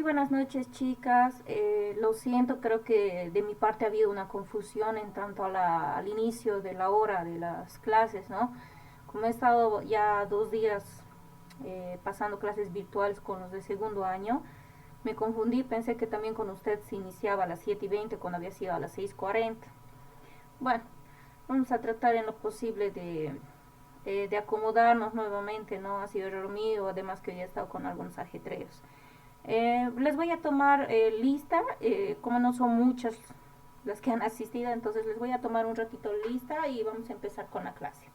buenas noches, chicas. Lo siento, creo que de mi parte ha habido una confusión en tanto al inicio de la hora de las clases, ¿no? Como he estado ya 2 días pasando clases virtuales con los de segundo año, me confundí, pensé que también con usted se iniciaba a las 7:20 cuando había sido a las 6:40. Bueno, vamos a tratar en lo posible de acomodarnos nuevamente, ¿no? Ha sido error mío, además que hoy he estado con algunos ajetreos. Les voy a tomar lista, como no son muchas las que han asistido, entonces les voy a tomar un ratito lista y vamos a empezar con la clase.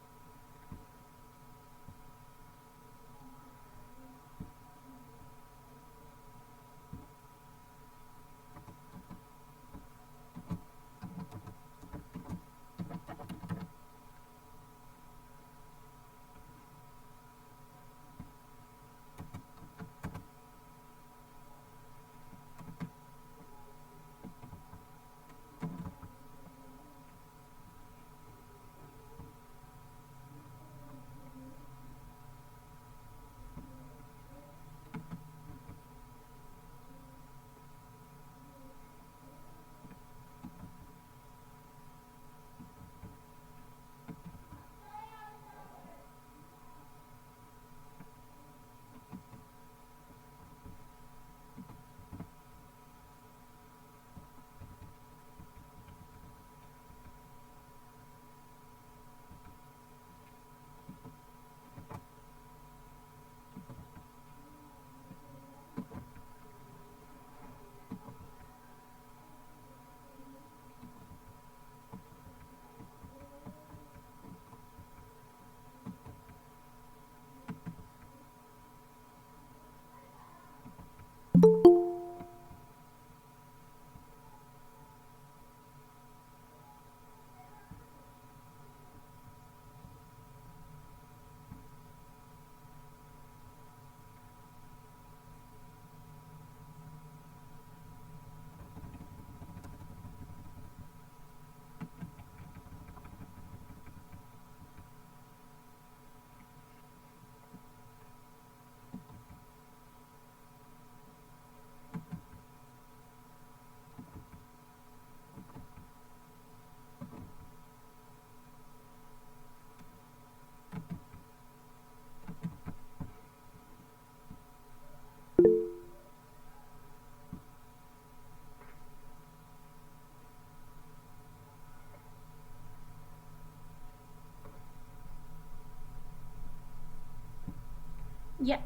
Ya,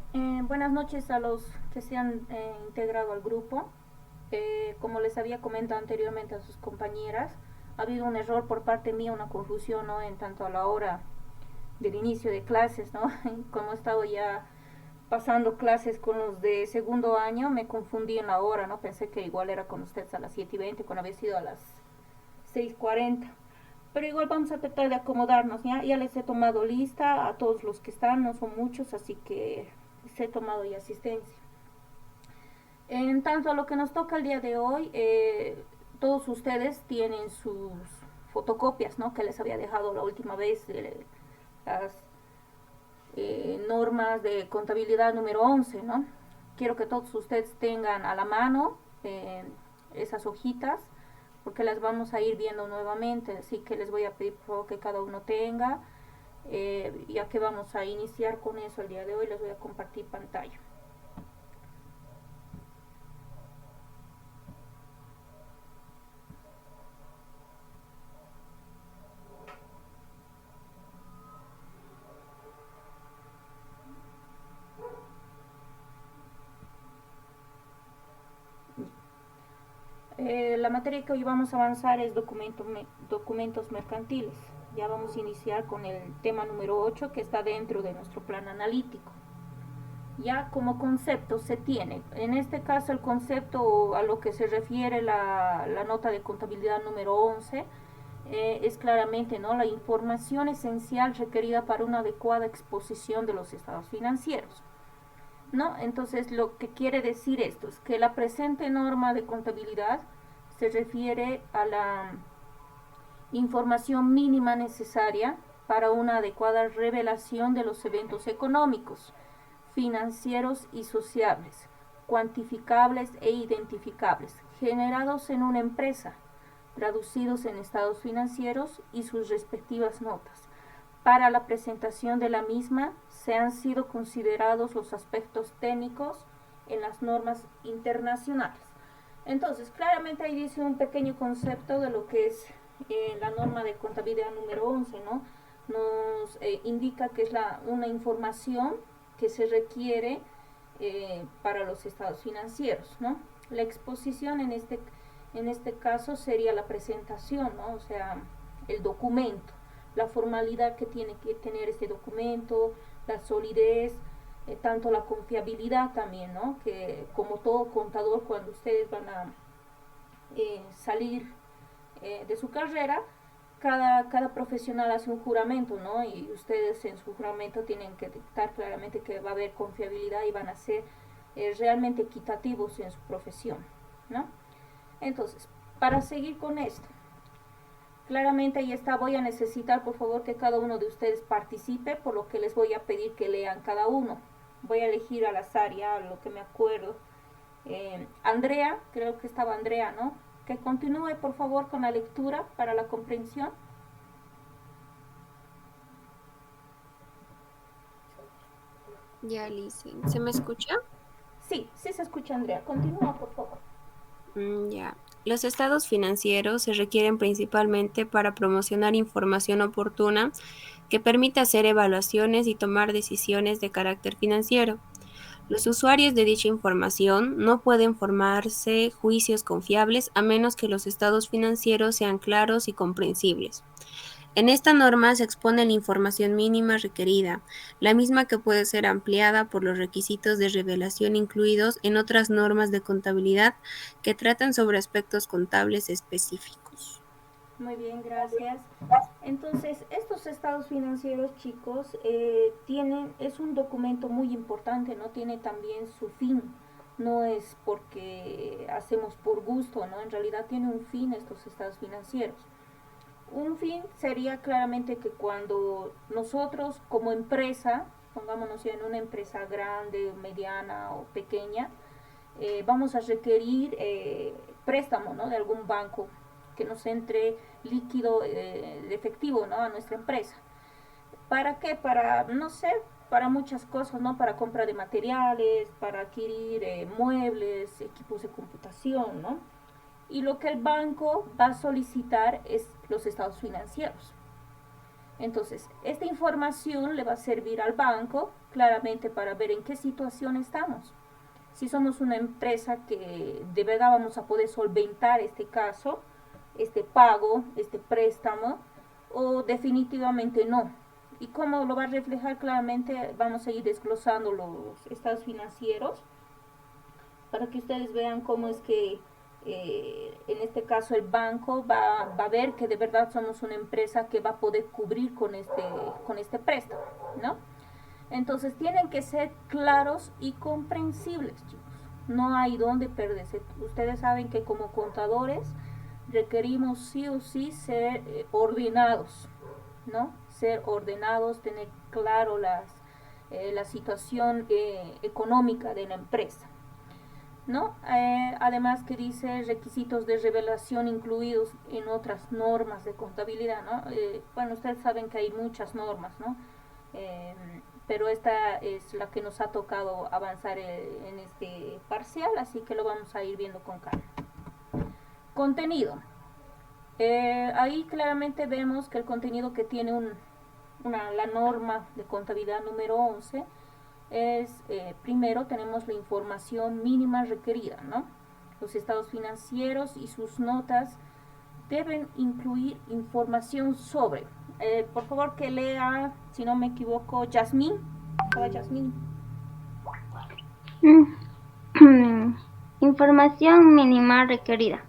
buenas noches a los que se han integrado al grupo. Como les había comentado anteriormente a sus compañeras, ha habido un error por parte mía, una confusión, ¿no? En tanto a la hora del inicio de clases, ¿no? Como he estado ya pasando clases con los de segundo año, me confundí en la hora, ¿no? Pensé que igual era con ustedes a las 7:20 cuando había sido a las 6:40. Pero igual vamos a tratar de acomodarnos, ¿ya? Ya les he tomado lista a todos los que están, no son muchos, así que les he tomado ya asistencia. En tanto a lo que nos toca el día de hoy, todos ustedes tienen sus fotocopias, ¿no? Que les había dejado la última vez, las normas de contabilidad número 11, ¿no? Quiero que todos ustedes tengan a la mano esas hojitas, porque las vamos a ir viendo nuevamente, así que les voy a pedir por favor que cada uno tenga, ya que vamos a iniciar con eso el día de hoy. Les voy a compartir pantalla. La materia que hoy vamos a avanzar es documentos mercantiles. Ya vamos a iniciar con el tema número 8 que está dentro de nuestro plan analítico. Ya como concepto se tiene, en este caso el concepto a lo que se refiere la nota de contabilidad número 11 es claramente, ¿no?, la información esencial requerida para una adecuada exposición de los estados financieros, ¿no? Entonces lo que quiere decir esto es que la presente norma de contabilidad se refiere a la información mínima necesaria para una adecuada revelación de los eventos económicos, financieros y sociables cuantificables e identificables, generados en una empresa, traducidos en estados financieros y sus respectivas notas. Para la presentación de la misma se han sido considerados los aspectos técnicos en las normas internacionales. Entonces, claramente ahí dice un pequeño concepto de lo que es la norma de contabilidad número 11, ¿no? Nos indica que es una información que se requiere para los estados financieros, ¿no? La exposición en este caso sería la presentación, ¿no? O sea, el documento, la formalidad que tiene que tener este documento, la solidez, tanto la confiabilidad también, ¿no? Que como todo contador, cuando ustedes van a salir de su carrera, cada profesional hace un juramento, ¿no? Y ustedes en su juramento tienen que dictar claramente que va a haber confiabilidad y van a ser realmente equitativos en su profesión, ¿no? Entonces, para seguir con esto, claramente ahí está, voy a necesitar por favor que cada uno de ustedes participe, por lo que les voy a pedir que lean cada uno. Voy a elegir al azar ya lo que me acuerdo. Andrea, creo que estaba Andrea, ¿no? Que continúe por favor con la lectura para la comprensión. Ya, Lice. ¿Se me escucha? Sí, sí se escucha Andrea. Continúa por favor. Ya. Los estados financieros se requieren principalmente para promocionar información oportuna que permita hacer evaluaciones y tomar decisiones de carácter financiero. Los usuarios de dicha información no pueden formarse juicios confiables a menos que los estados financieros sean claros y comprensibles. En esta norma se expone la información mínima requerida, la misma que puede ser ampliada por los requisitos de revelación incluidos en otras normas de contabilidad que tratan sobre aspectos contables específicos. Muy bien, gracias. Entonces, estos estados financieros, chicos, es un documento muy importante, ¿no? Tiene también su fin. No es porque hacemos por gusto, ¿no? En realidad tiene un fin estos estados financieros. Un fin sería claramente que cuando nosotros como empresa, pongámonos en una empresa grande, mediana o pequeña, vamos a requerir préstamo, ¿no? De algún banco que nos entre líquido de efectivo, ¿no? A nuestra empresa. ¿Para qué? Para, no sé, para muchas cosas, ¿no? Para compra de materiales, para adquirir muebles, equipos de computación, ¿no? Y lo que el banco va a solicitar es los estados financieros. Entonces, esta información le va a servir al banco claramente para ver en qué situación estamos. Si somos una empresa que de verdad vamos a poder solventar este caso, este pago, este préstamo, o definitivamente no. ¿Y cómo lo va a reflejar claramente? Vamos a ir desglosando los estados financieros para que ustedes vean cómo es que en este caso el banco va a ver que de verdad somos una empresa que va a poder cubrir con este préstamo, ¿no? Entonces tienen que ser claros y comprensibles, chicos. No hay donde perderse. Ustedes saben que como contadores requerimos sí o sí ser ordenados, ¿no? Ser ordenados, tener claro la situación económica de la empresa, ¿no? Además que dice requisitos de revelación incluidos en otras normas de contabilidad, ¿no? Bueno, ustedes saben que hay muchas normas, ¿no? Pero esta es la que nos ha tocado avanzar en este parcial, así que lo vamos a ir viendo con calma. Contenido. Ahí claramente vemos que el contenido que tiene la norma de contabilidad número 11 es, primero tenemos la información mínima requerida, ¿no? Los estados financieros y sus notas deben incluir información sobre. Por favor que lea, si no me equivoco, Yasmín. Hola, Yasmín. Información mínima requerida.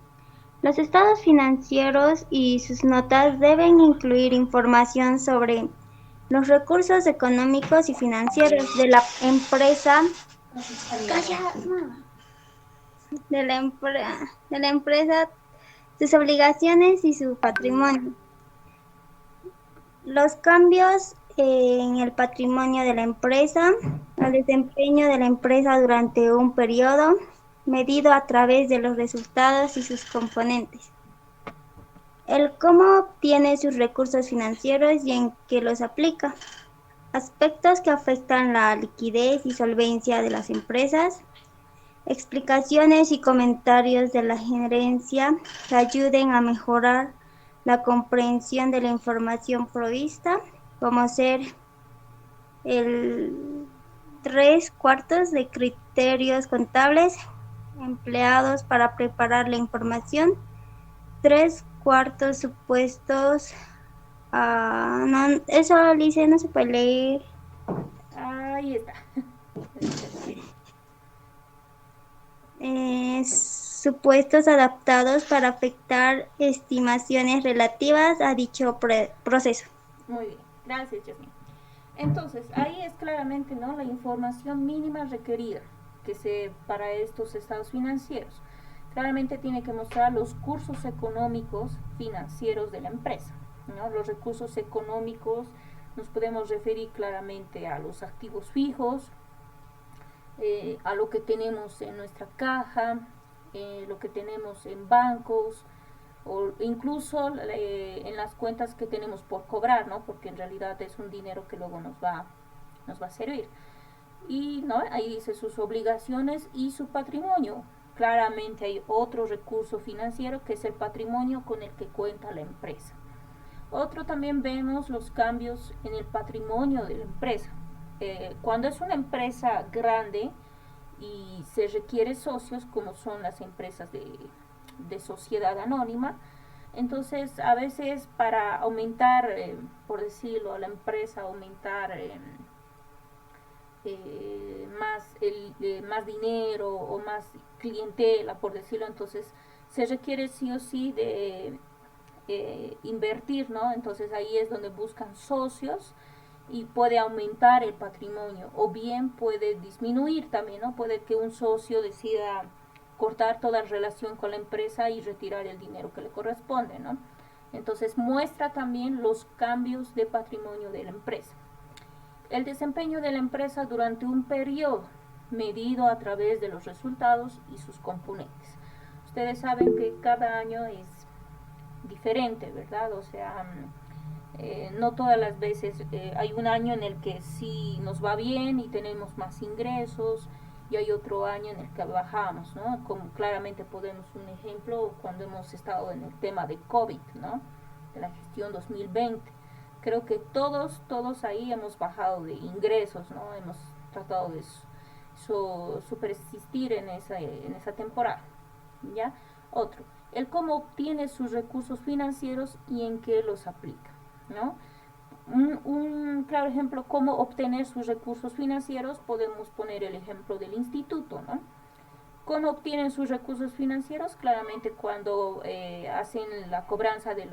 Los estados financieros y sus notas deben incluir información sobre los recursos económicos y financieros de la empresa, sus obligaciones y su patrimonio. Los cambios en el patrimonio de la empresa, al desempeño de la empresa durante un periodo, medido a través de los resultados y sus componentes. El cómo obtiene sus recursos financieros y en qué los aplica. Aspectos que afectan la liquidez y solvencia de las empresas. Explicaciones y comentarios de la gerencia que ayuden a mejorar la comprensión de la información provista, como ser el 3/4 de criterios contables empleados para preparar la información, 3/4 supuestos. No, eso, Alicia, no se puede leer. Ahí está. Supuestos adaptados para afectar estimaciones relativas a dicho proceso. Muy bien, gracias, Jasmine. Entonces, ahí es claramente, ¿no?, la información mínima requerida para estos estados financieros. Claramente tiene que mostrar los cursos económicos financieros de la empresa, ¿no? Los recursos económicos nos podemos referir claramente a los activos fijos, a lo que tenemos en nuestra caja, lo que tenemos en bancos, o incluso en las cuentas que tenemos por cobrar, ¿no? Porque en realidad es un dinero que luego nos va a servir. Y ¿no?, ahí dice sus obligaciones y su patrimonio. Claramente hay otro recurso financiero que es el patrimonio con el que cuenta la empresa. Otro, también vemos los cambios en el patrimonio de la empresa. Cuando es una empresa grande y se requiere socios, como son las empresas de sociedad anónima, entonces a veces para aumentar, por decirlo, a la empresa, aumentar más dinero o más clientela, por decirlo, entonces se requiere sí o sí de invertir, ¿no? Entonces ahí es donde buscan socios y puede aumentar el patrimonio o bien puede disminuir también, ¿no? Puede que un socio decida cortar toda relación con la empresa y retirar el dinero que le corresponde, ¿no? Entonces muestra también los cambios de patrimonio de la empresa. El desempeño de la empresa durante un periodo, medido a través de los resultados y sus componentes. Ustedes saben que cada año es diferente, ¿verdad? O sea, no todas las veces hay un año en el que sí nos va bien y tenemos más ingresos, y hay otro año en el que bajamos, ¿no? Como claramente podemos un ejemplo cuando hemos estado en el tema de COVID, ¿no? De la gestión 2020. Creo que todos ahí hemos bajado de ingresos, ¿no? Hemos tratado de subsistir en esa temporada, ¿ya? Otro, el cómo obtiene sus recursos financieros y en qué los aplica, ¿no? Un claro ejemplo, cómo obtener sus recursos financieros, podemos poner el ejemplo del instituto, ¿no? ¿Cómo obtienen sus recursos financieros? Claramente cuando hacen la cobranza de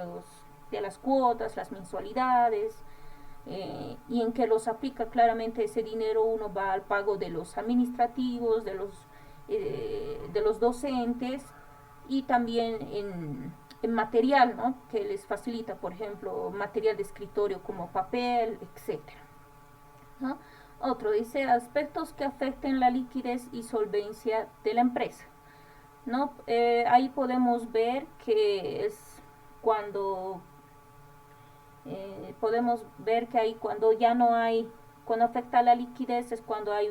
las cuotas, las mensualidades, y en qué los aplica. Claramente ese dinero uno va al pago de los administrativos, de los docentes, y también en material, ¿no?, que les facilita, por ejemplo, material de escritorio como papel, etcétera, ¿no? Otro dice aspectos que afecten la liquidez y solvencia de la empresa, ¿no? Ahí podemos ver que es cuando cuando ya no hay, cuando afecta la liquidez es cuando hay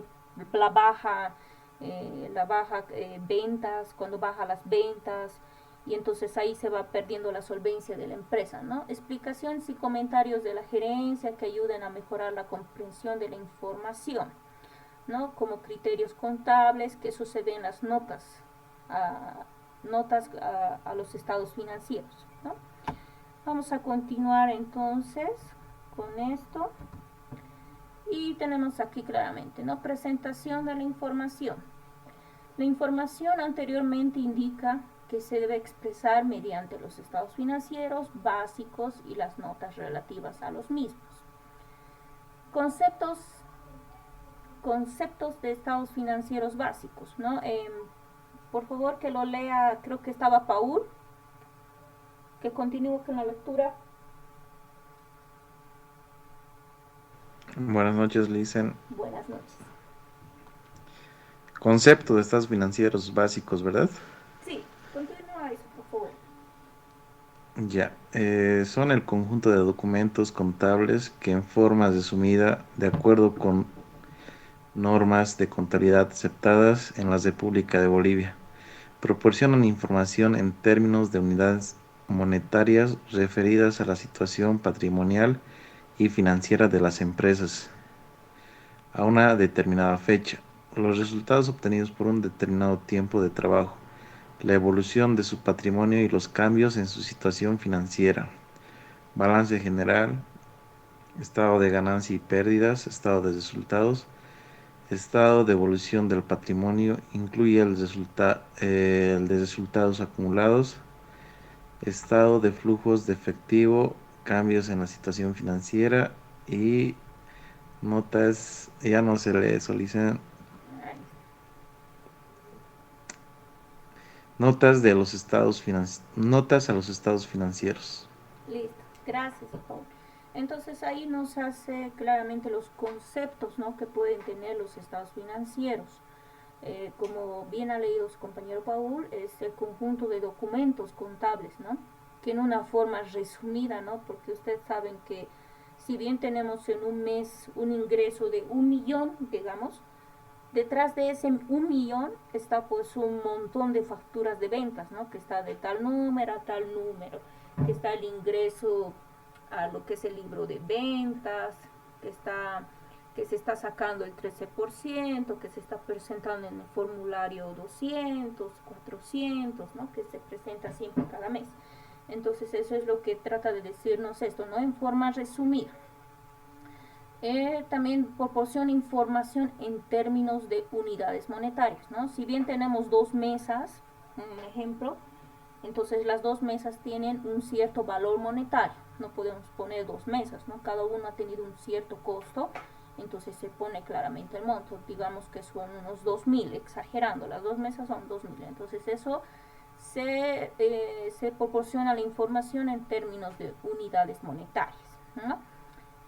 la baja ventas, cuando baja las ventas, y entonces ahí se va perdiendo la solvencia de la empresa, ¿no? Explicaciones y comentarios de la gerencia que ayuden a mejorar la comprensión de la información, ¿no? Como criterios contables, que eso se ve en las notas a los estados financieros, ¿no? Vamos a continuar entonces con esto. Y tenemos aquí claramente, ¿no?, presentación de la información. La información anteriormente indica que se debe expresar mediante los estados financieros básicos y las notas relativas a los mismos. Conceptos de estados financieros básicos, ¿no? Por favor que lo lea, creo que estaba Paul, que continúe con la lectura. Buenas noches, Licen. Buenas noches. concepto de estados financieros básicos, ¿verdad? Sí, continúa eso, por favor. Ya, son el conjunto de documentos contables que en forma resumida, de acuerdo con normas de contabilidad aceptadas en la República de Bolivia, proporcionan información en términos de unidades monetarias referidas a la situación patrimonial y financiera de las empresas a una determinada fecha, los resultados obtenidos por un determinado tiempo de trabajo, la evolución de su patrimonio y los cambios en su situación financiera, balance general, estado de ganancia y pérdidas, estado de resultados, estado de evolución del patrimonio, incluye el de resultados acumulados, estado de flujos de efectivo, cambios en la situación financiera y notas, ya no se le solicitan Ahí está. notas a los estados financieros. Listo, gracias, Paul. Entonces ahí nos hace claramente los conceptos, ¿no?, que pueden tener los estados financieros. Como bien ha leído su compañero Paul, es el conjunto de documentos contables, ¿no?, que en una forma resumida, ¿no?, porque ustedes saben que si bien tenemos en un mes un ingreso de 1 millón, digamos, detrás de ese 1 millón está pues un montón de facturas de ventas, ¿no?, que está de tal número a tal número, que está el ingreso a lo que es el libro de ventas, que está que se está sacando el 13%, que se está presentando en el formulario 200, 400, ¿no?, que se presenta siempre cada mes. Entonces eso es lo que trata de decirnos esto, ¿no?, en forma resumida. También proporciona información en términos de unidades monetarias, ¿no? Si bien tenemos dos mesas, un ejemplo, entonces las dos mesas tienen un cierto valor monetario. No podemos poner dos mesas, ¿no? Cada uno ha tenido un cierto costo, entonces se pone claramente el monto. Digamos que son unos 2.000, exagerando, las dos mesas son 2.000. Entonces eso se proporciona la información en términos de unidades monetarias, ¿no?,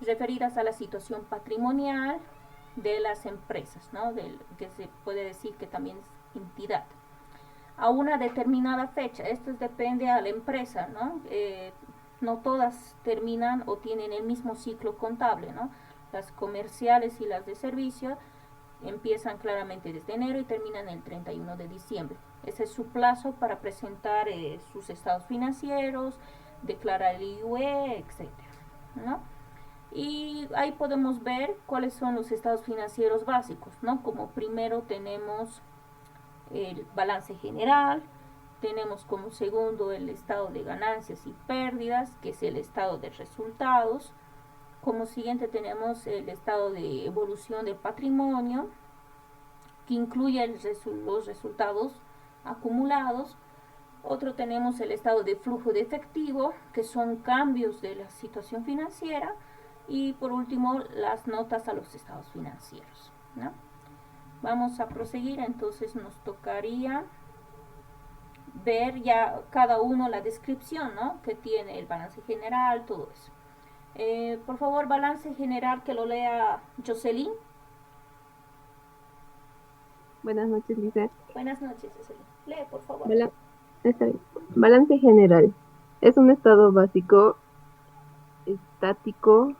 referidas a la situación patrimonial de las empresas, ¿no?, que se puede decir que también es entidad, a una determinada fecha. Esto depende a la empresa, ¿no? No todas terminan o tienen el mismo ciclo contable, ¿no? Las comerciales y las de servicio empiezan claramente desde enero y terminan el 31 de diciembre. Ese es su plazo para presentar sus estados financieros, declarar el IUE, etcétera, ¿no? Y ahí podemos ver cuáles son los estados financieros básicos, ¿no? Como primero tenemos el balance general, tenemos como segundo el estado de ganancias y pérdidas, que es el estado de resultados. Como siguiente tenemos el estado de evolución del patrimonio, que incluye los resultados acumulados. Otro tenemos el estado de flujo de efectivo, que son cambios de la situación financiera. Y por último, las notas a los estados financieros, ¿no? Vamos a proseguir, entonces nos tocaría ver ya cada uno la descripción, ¿no?, que tiene el balance general, todo eso. Por favor, balance general que lo lea Jocelyn. Buenas noches, Lisa. Buenas noches, Jocelyn. Lee, por favor. Está bien. Balance general. Es un estado básico estático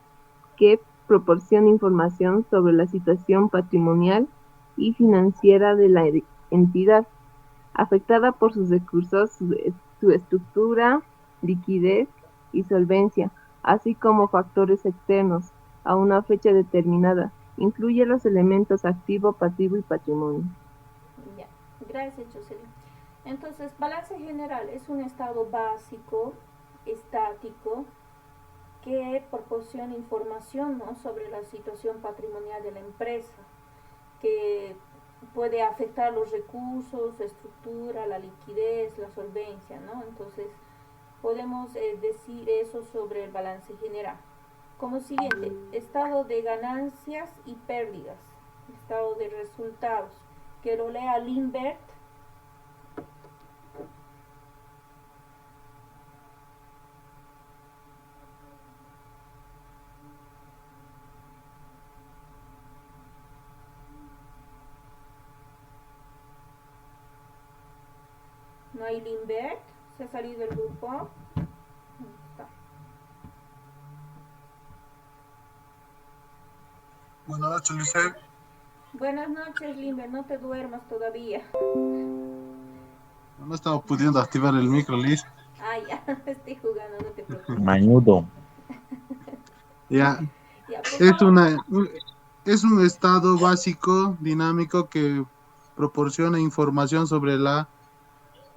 que proporciona información sobre la situación patrimonial y financiera de la entidad, afectada por sus recursos, su estructura, liquidez y solvencia, así como factores externos a una fecha determinada. Incluye los elementos activo, pasivo y patrimonio. Ya, gracias, Jocelyn. Entonces, balance general es un estado básico, estático, que proporciona información, ¿no?, sobre la situación patrimonial de la empresa, que puede afectar los recursos, la estructura, la liquidez, la solvencia, ¿no? Entonces, podemos decir eso sobre el balance general. Como siguiente, estado de ganancias y pérdidas, estado de resultados, que lo lea Lindbergh. No hay Limbert, se ha salido del grupo. Ahí está. Buenas noches, Lice. Buenas noches, Limbert, no te duermas todavía. No estaba pudiendo activar el micro, Liz. Ah, ya, estoy jugando, no te preocupes. Mañudo. Ya, Ya, por es favor. es un estado básico, dinámico, que proporciona información sobre la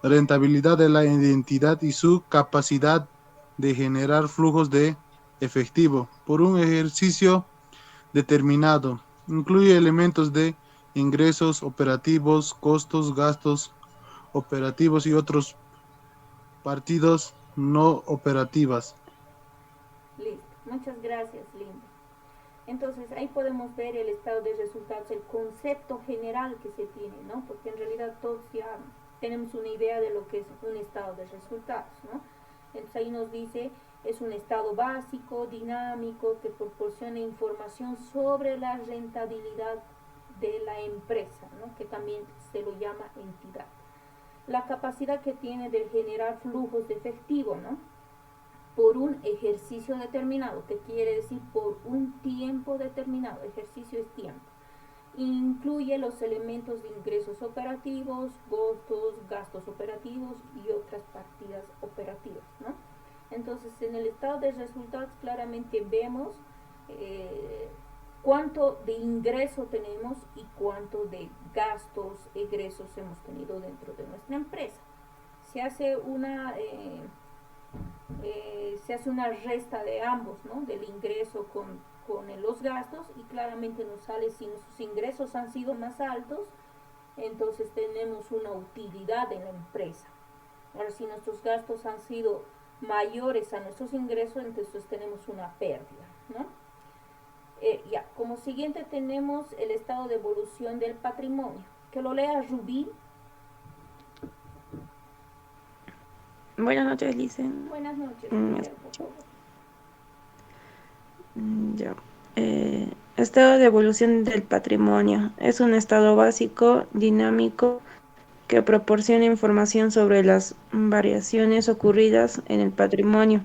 rentabilidad de la identidad y su capacidad de generar flujos de efectivo por un ejercicio determinado. Incluye elementos de ingresos operativos, costos, gastos operativos y otros partidos no operativas. Listo, muchas gracias, Linda. Entonces ahí podemos ver el estado de resultados, el concepto general que se tiene, ¿no? Porque en realidad todos ya tenemos una idea de lo que es un estado de resultados, ¿no? Entonces ahí nos dice, es un estado básico, dinámico, que proporciona información sobre la rentabilidad de la empresa, ¿no? Que también se lo llama entidad. La capacidad que tiene de generar flujos de efectivo, ¿no? Por un ejercicio determinado, que quiere decir por un tiempo determinado, ejercicio es tiempo. Incluye los elementos de ingresos operativos, costos, gastos operativos y otras partidas operativas, ¿no? Entonces, en el estado de resultados claramente vemos cuánto de ingreso tenemos y cuánto de gastos, egresos hemos tenido dentro de nuestra empresa. Se hace una resta de ambos, ¿no? Del ingreso con los gastos, y claramente nos sale si nuestros ingresos han sido más altos, entonces tenemos una utilidad en la empresa. Ahora, si nuestros gastos han sido mayores a nuestros ingresos, entonces tenemos una pérdida, ¿no? Ya, como siguiente tenemos el estado de evolución del patrimonio. Que lo lea Rubí. Buenas noches, Lice. Buenas noches, ¿Me Esther, por escucha? favor. Ya. Estado de evolución del patrimonio. Es un estado básico, dinámico, que proporciona información sobre las variaciones ocurridas en el patrimonio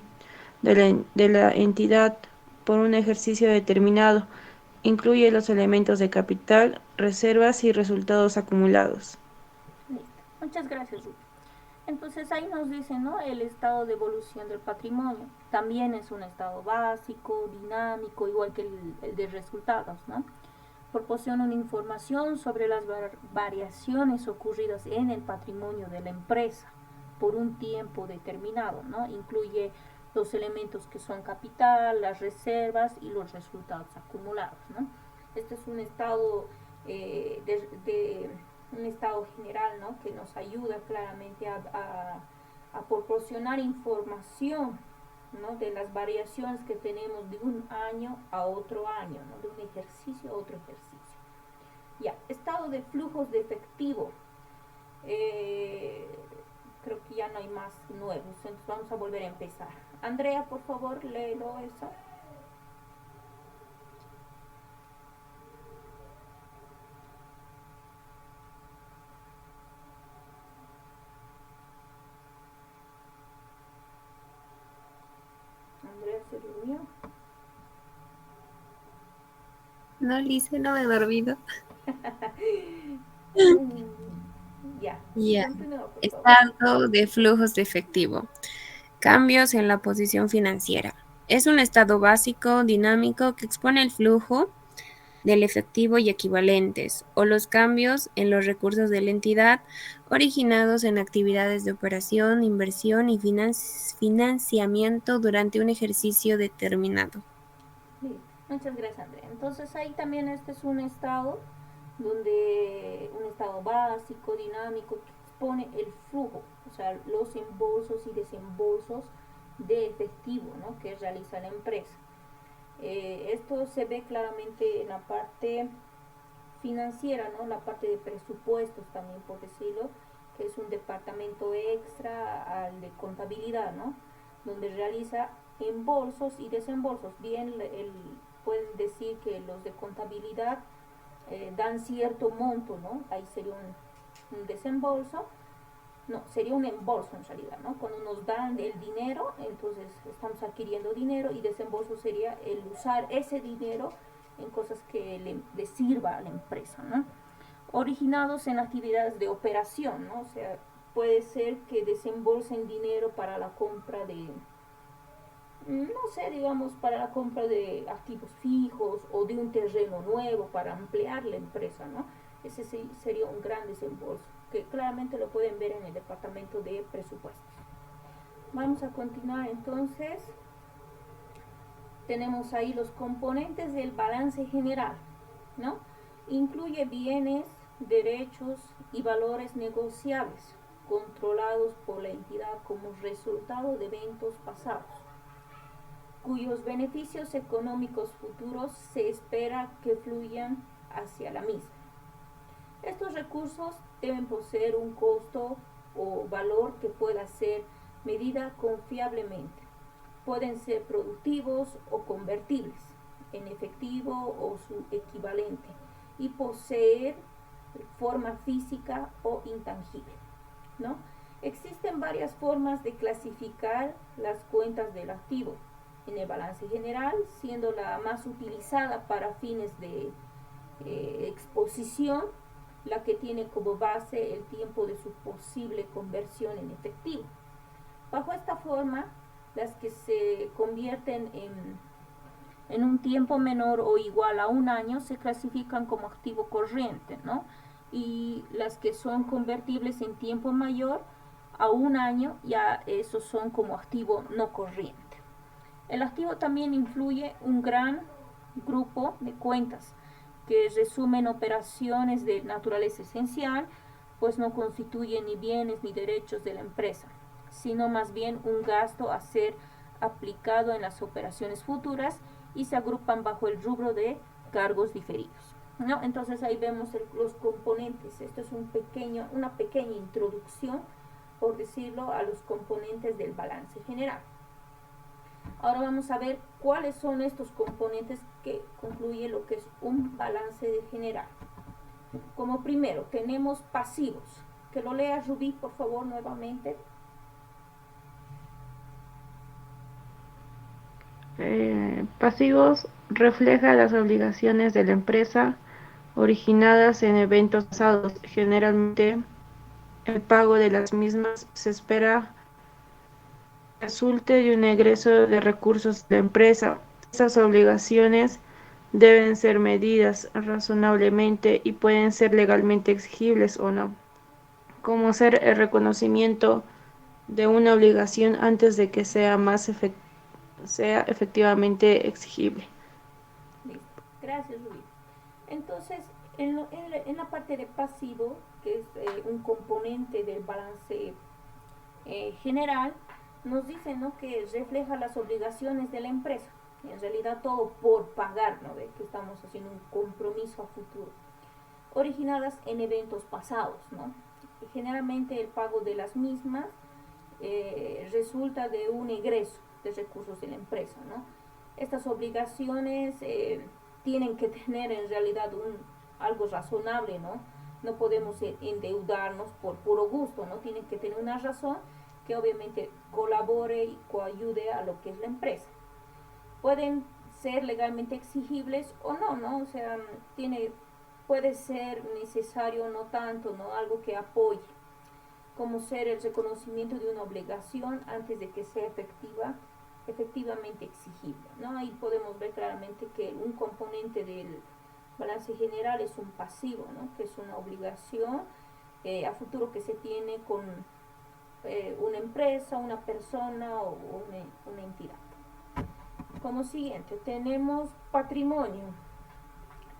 de la entidad por un ejercicio determinado. Incluye los elementos de capital, reservas y resultados acumulados. Listo. Muchas gracias, Rubí. Entonces ahí nos dice, ¿no? El estado de evolución del patrimonio. También es un estado básico, dinámico, igual que el de resultados, ¿no? Proporciona una información sobre las variaciones ocurridas en el patrimonio de la empresa por un tiempo determinado, ¿no? Incluye los elementos que son capital, las reservas y los resultados acumulados, ¿no? Este es un estado un estado general, ¿no? Que nos ayuda claramente a proporcionar información, ¿no? De las variaciones que tenemos de un año a otro año, ¿no? De un ejercicio a otro ejercicio. Ya, estado de flujos de efectivo. Creo que ya no hay más nuevos, entonces vamos a volver a empezar. Andrea, por favor, léelo eso. Andrea se durmió. No, Lice, no me he dormido. Ya, Ya. continúa, por favor. Estado de flujos de efectivo. Cambios en la posición financiera. Es un estado básico, dinámico, que expone el flujo del efectivo y equivalentes, o los cambios en los recursos de la entidad originados en actividades de operación, inversión y financiamiento durante un ejercicio determinado. Listo. Muchas gracias, Andrea. Entonces ahí también este es un estado básico, dinámico, que expone el flujo, o sea, los embolsos y desembolsos de efectivo, ¿no? Que realiza la empresa. Esto se ve claramente en la parte financiera, ¿no? La parte de presupuestos también, por decirlo, que es un departamento extra al de contabilidad, ¿no? Donde realiza embolsos y desembolsos. Bien, pueden decir que los de contabilidad dan cierto monto, ¿no? Ahí sería un desembolso, No, sería un embolso en realidad, ¿no? Cuando nos dan el dinero, entonces estamos adquiriendo dinero, y desembolso sería el usar ese dinero en cosas que le sirva a la empresa, ¿no? Originados en actividades de operación, ¿no? O sea, puede ser que desembolsen dinero para la compra de, no sé, digamos, para la compra de activos fijos o de un terreno nuevo para ampliar la empresa, ¿no? Ese sería un gran desembolso, que claramente lo pueden ver en el departamento de presupuestos. Vamos a continuar entonces. Tenemos ahí los componentes del balance general, ¿no? Incluye bienes, derechos y valores negociables controlados por la entidad como resultado de eventos pasados, cuyos beneficios económicos futuros se espera que fluyan hacia la misma. Estos recursos deben poseer un costo o valor que pueda ser medida confiablemente. Pueden ser productivos o convertibles en efectivo o su equivalente, y poseer forma física o intangible, ¿no? Existen varias formas de clasificar las cuentas del activo en el balance general, siendo la más utilizada para fines de exposición la que tiene como base el tiempo de su posible conversión en efectivo. Bajo esta forma, las que se convierten en un tiempo menor o igual a un año se clasifican como activo corriente, ¿no? Y las que son convertibles en tiempo mayor a un año, ya esos son como activo no corriente. El activo también incluye un gran grupo de cuentas que resumen operaciones de naturaleza esencial, pues no constituyen ni bienes ni derechos de la empresa, sino más bien un gasto a ser aplicado en las operaciones futuras, y se agrupan bajo el rubro de cargos diferidos, ¿no? Entonces ahí vemos los componentes. Esto es una pequeña introducción, por decirlo, a los componentes del balance general. Ahora vamos a ver cuáles son estos componentes que concluye lo que es un balance general. Como primero tenemos pasivos. Que lo lea Rubí, por favor, nuevamente. Pasivos refleja las obligaciones de la empresa originadas en eventos pasados. Generalmente, el pago de las mismas se espera resulte de un egreso de recursos de la empresa. Estas obligaciones deben ser medidas razonablemente y pueden ser legalmente exigibles o no, como ser el reconocimiento de una obligación antes de que sea efectivamente exigible. Listo. Gracias, Rubí. Entonces, en la parte de pasivo, que es un componente del balance general, nos dice, ¿no?, que refleja las obligaciones de la empresa. En realidad todo por pagar, ¿no?, de que estamos haciendo un compromiso a futuro, originadas en eventos pasados, ¿no? Generalmente el pago de las mismas resulta de un egreso de recursos de la empresa, ¿no? Estas obligaciones tienen que tener en realidad algo razonable, ¿no? No podemos endeudarnos por puro gusto, ¿no? Tienen que tener una razón que obviamente colabore y coayude a lo que es la empresa. Pueden ser legalmente exigibles o no, ¿no? O sea, puede ser necesario, no tanto, ¿no? Algo que apoye, como ser el reconocimiento de una obligación antes de que sea efectivamente exigible, ¿no? Ahí podemos ver claramente que un componente del balance general es un pasivo, ¿no?, que es una obligación a futuro que se tiene con una empresa, una persona o una entidad. Como siguiente tenemos patrimonio.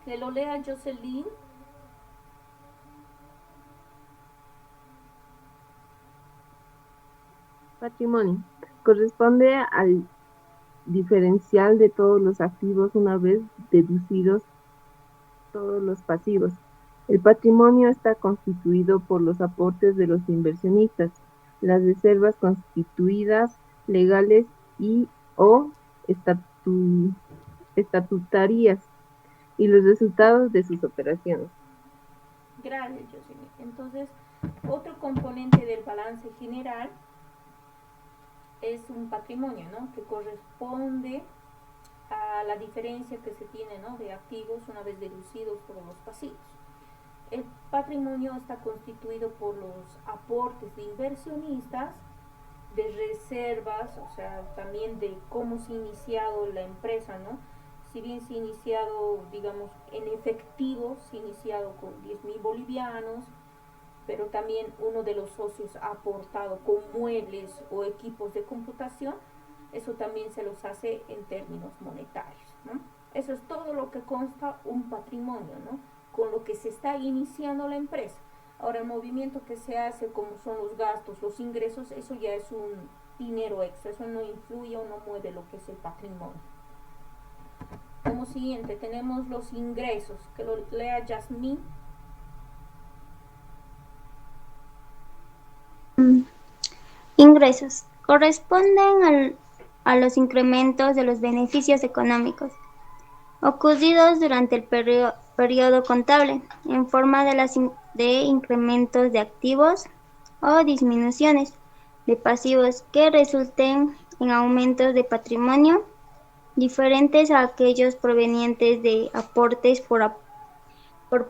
Que lo lea Jocelyn. Patrimonio corresponde al diferencial de todos los activos una vez deducidos todos los pasivos. El patrimonio está constituido por los aportes de los inversionistas, las reservas constituidas legales y o estatutarias y los resultados de sus operaciones. Gracias, Jocelyn. Entonces, Otro componente del balance general es un patrimonio, ¿no? Que corresponde a la diferencia que se tiene, ¿no? De activos una vez deducidos todos los pasivos. El patrimonio está constituido por los aportes de inversionistas, de reservas, o sea, también de cómo se ha iniciado la empresa, ¿no? Si bien se ha iniciado, digamos, en efectivo, se ha iniciado con 10.000 bolivianos, pero también uno de los socios ha aportado con muebles o equipos de computación, eso también se los hace en términos monetarios, ¿no? Eso es todo lo que consta un patrimonio, ¿no? Con lo que se está iniciando la empresa. Ahora, el movimiento que se hace, como son los gastos, los ingresos, eso ya es un dinero extra, eso no influye o no mueve lo que es el patrimonio. Como siguiente, tenemos los ingresos, que lo lea Yasmín. Ingresos. Corresponden a los incrementos de los beneficios económicos ocurridos durante el periodo contable en forma de incrementos de activos o disminuciones de pasivos que resulten en aumentos de patrimonio diferentes a aquellos provenientes de aportes por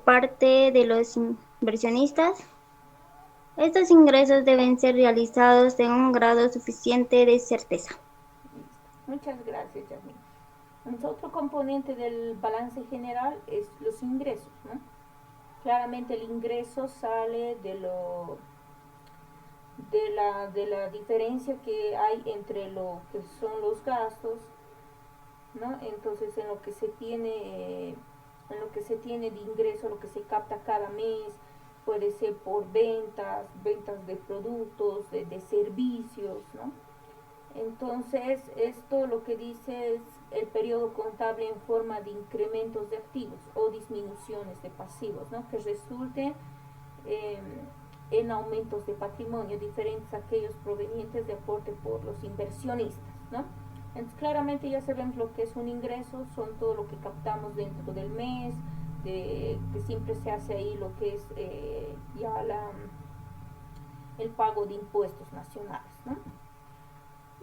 parte de los inversionistas. Estos ingresos deben ser realizados en un grado suficiente de certeza. Muchas gracias, Yasmín. Otro componente del balance general es los ingresos, ¿no? Claramente el ingreso sale de la diferencia que hay entre lo que son los gastos, ¿no? Entonces en lo que se tiene de ingreso, lo que se capta cada mes, puede ser por ventas de productos, de servicios, ¿no? Entonces, esto lo que dice es el periodo contable en forma de incrementos de activos o disminuciones de pasivos, ¿no? Que resulten en aumentos de patrimonio diferentes a aquellos provenientes de aporte por los inversionistas, ¿no? Entonces, claramente ya sabemos lo que es un ingreso, son todo lo que captamos dentro del mes, que siempre se hace ahí lo que es ya el pago de impuestos nacionales, ¿no?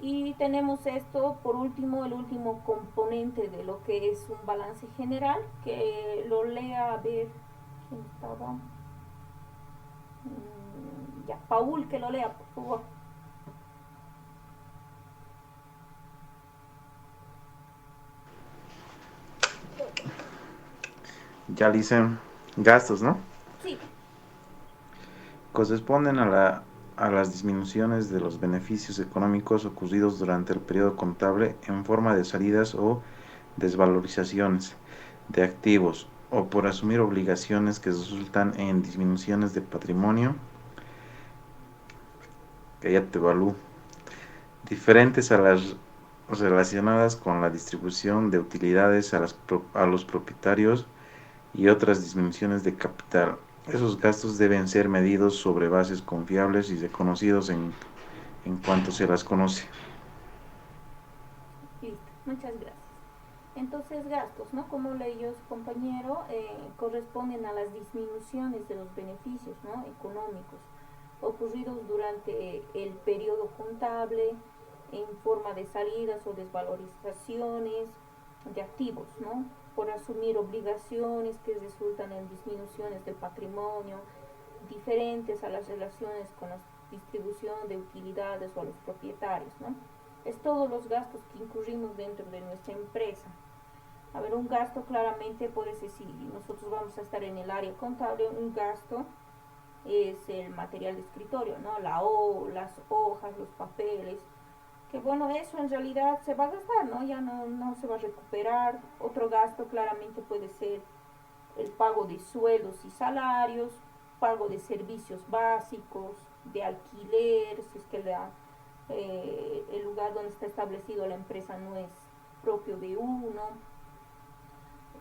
Y tenemos esto, por último, el último componente de lo que es un balance general, que lo lea, a ver, ¿quién estaba? Ya, Paul, que lo lea, por favor. Ya dicen gastos, ¿no? Sí. Corresponden a las disminuciones de los beneficios económicos ocurridos durante el periodo contable en forma de salidas o desvalorizaciones de activos o por asumir obligaciones que resultan en disminuciones de patrimonio, que ya te evalúo, diferentes a las relacionadas con la distribución de utilidades a los propietarios y otras disminuciones de capital. Esos gastos deben ser medidos sobre bases confiables y reconocidos en cuanto se las conoce. Listo, muchas gracias. Entonces, gastos, ¿no? Como leyó su compañero, corresponden a las disminuciones de los beneficios, ¿no? Económicos ocurridos durante el periodo contable en forma de salidas o desvalorizaciones de activos, ¿no? Por asumir obligaciones que resultan en disminuciones del patrimonio diferentes a las relaciones con la distribución de utilidades o a los propietarios, ¿no? Es todos los gastos que incurrimos dentro de nuestra empresa. A ver, un gasto claramente puede ser, si nosotros vamos a estar en el área contable, un gasto es el material de escritorio, ¿no? Las hojas, los papeles, que bueno, eso en realidad se va a gastar, ¿no? Ya no se va a recuperar. Otro gasto claramente puede ser el pago de sueldos y salarios, pago de servicios básicos, de alquiler, si es que el lugar donde está establecido la empresa no es propio de uno.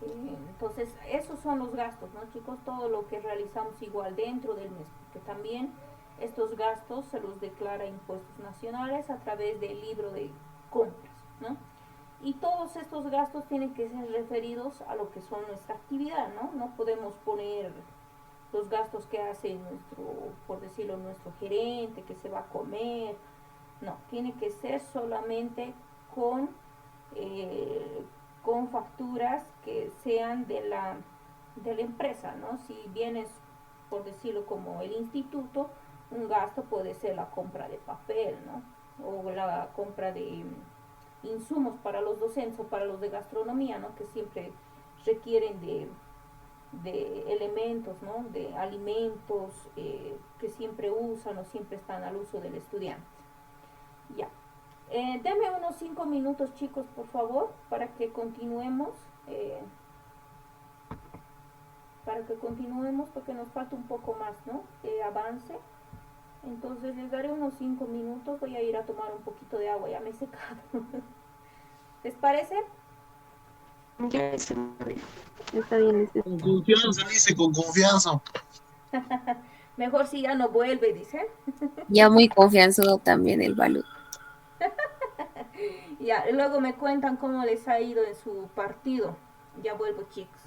Entonces, esos son los gastos, ¿no, chicos? Todo lo que realizamos igual dentro del mes, porque también estos gastos se los declara impuestos nacionales a través del libro de compras, ¿no? Y todos estos gastos tienen que ser referidos a lo que son nuestra actividad, ¿no? No podemos poner los gastos que hace nuestro, por decirlo, nuestro gerente, que se va a comer. No, tiene que ser solamente con, eh, con facturas que sean de la empresa, ¿no? Si vienes, por decirlo, como el instituto, un gasto puede ser la compra de papel, ¿no? O la compra de insumos para los docentes o para los de gastronomía, ¿no? Que siempre requieren de elementos, ¿no? De alimentos que siempre usan o siempre están al uso del estudiante. Ya. Denme unos 5 minutos, chicos, por favor, eh, para que continuemos, porque nos falta un poco más, ¿no? De avance. Entonces les daré unos 5 minutos, voy a ir a tomar un poquito de agua, ya me he secado. ¿Les parece? Ya se me Está bien, licenciada. Con confianza, dice, con confianza. Mejor si ya no vuelve, dice. Ya muy confianzudo también el Balú. Ya, luego me cuentan cómo les ha ido en su partido. Ya vuelvo, chicos.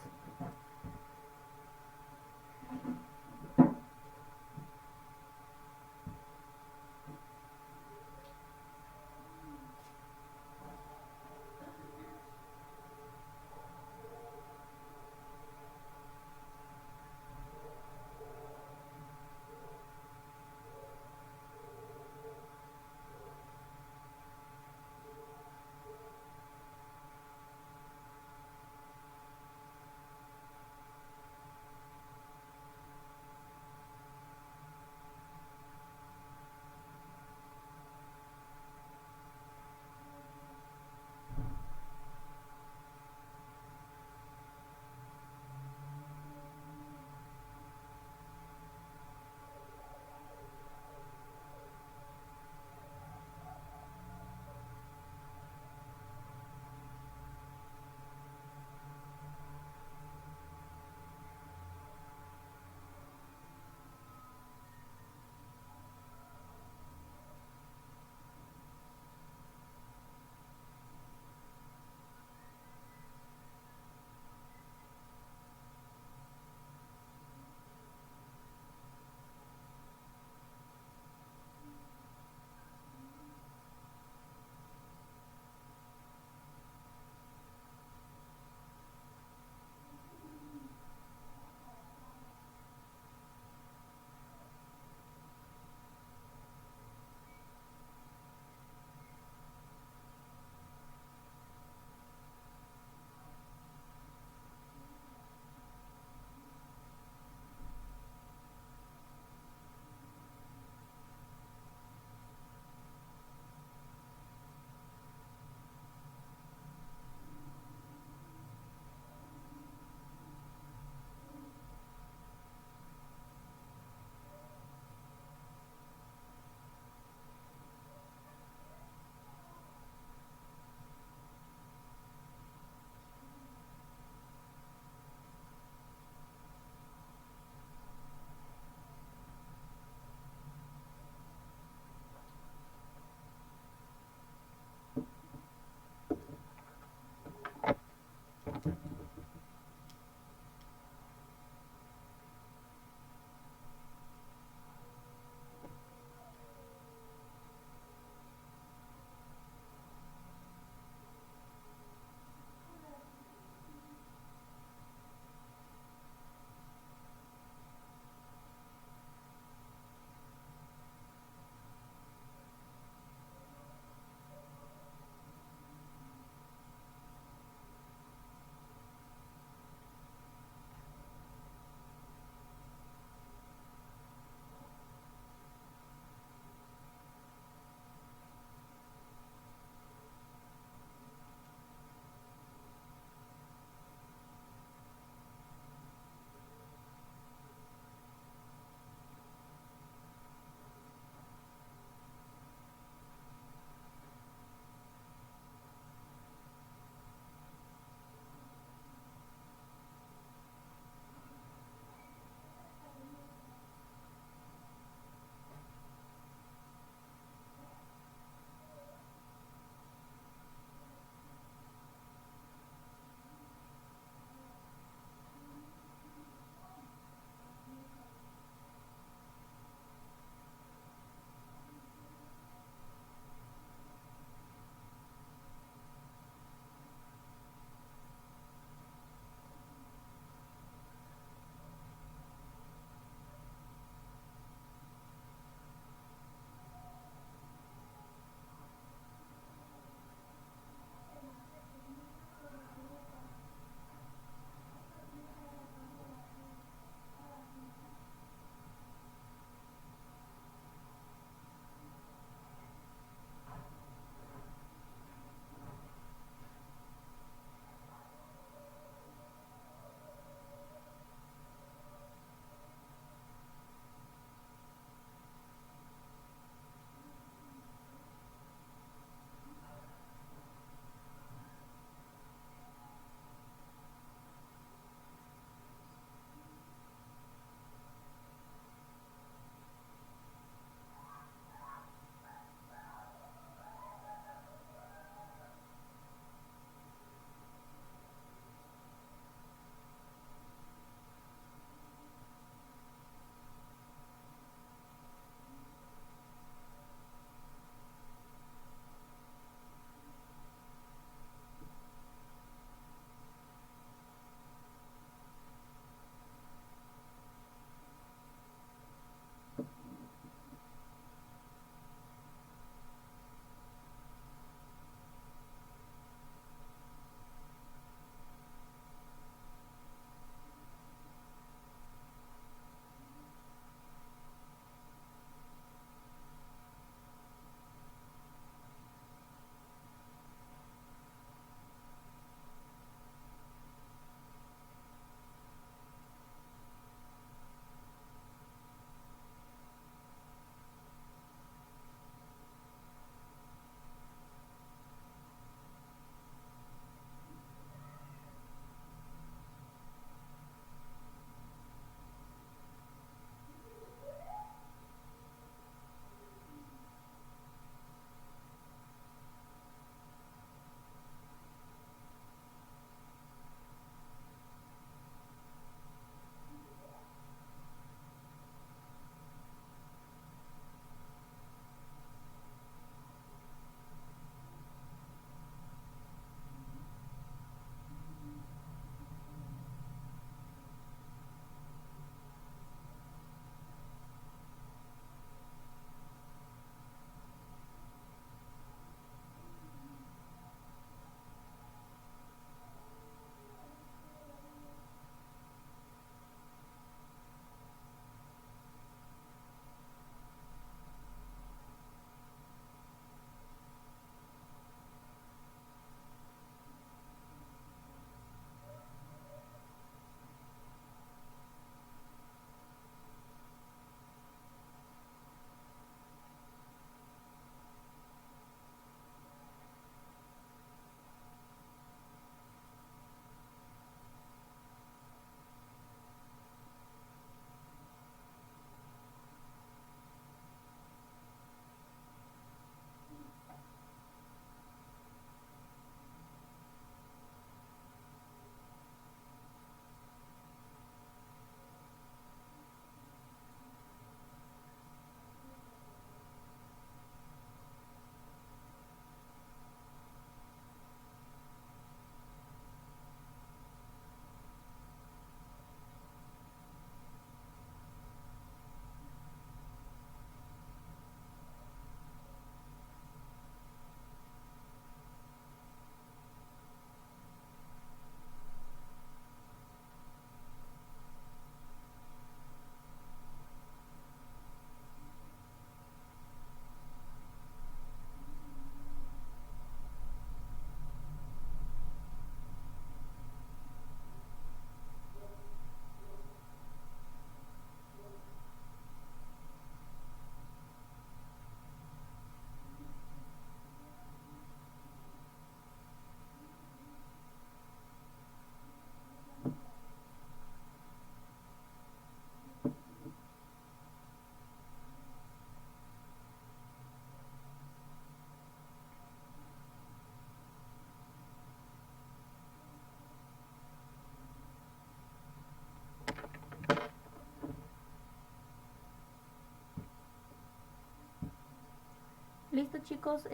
chicos,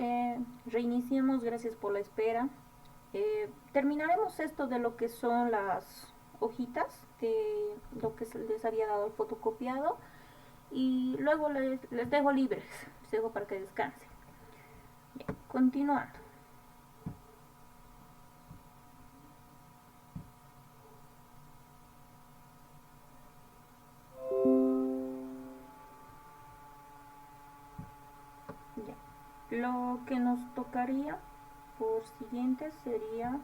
reiniciemos, gracias por la espera. Terminaremos esto de lo que son las hojitas, de lo que se les había dado el fotocopiado, y luego les dejo libres, les dejo para que descansen. Bien, continuando. Lo que nos tocaría por siguiente sería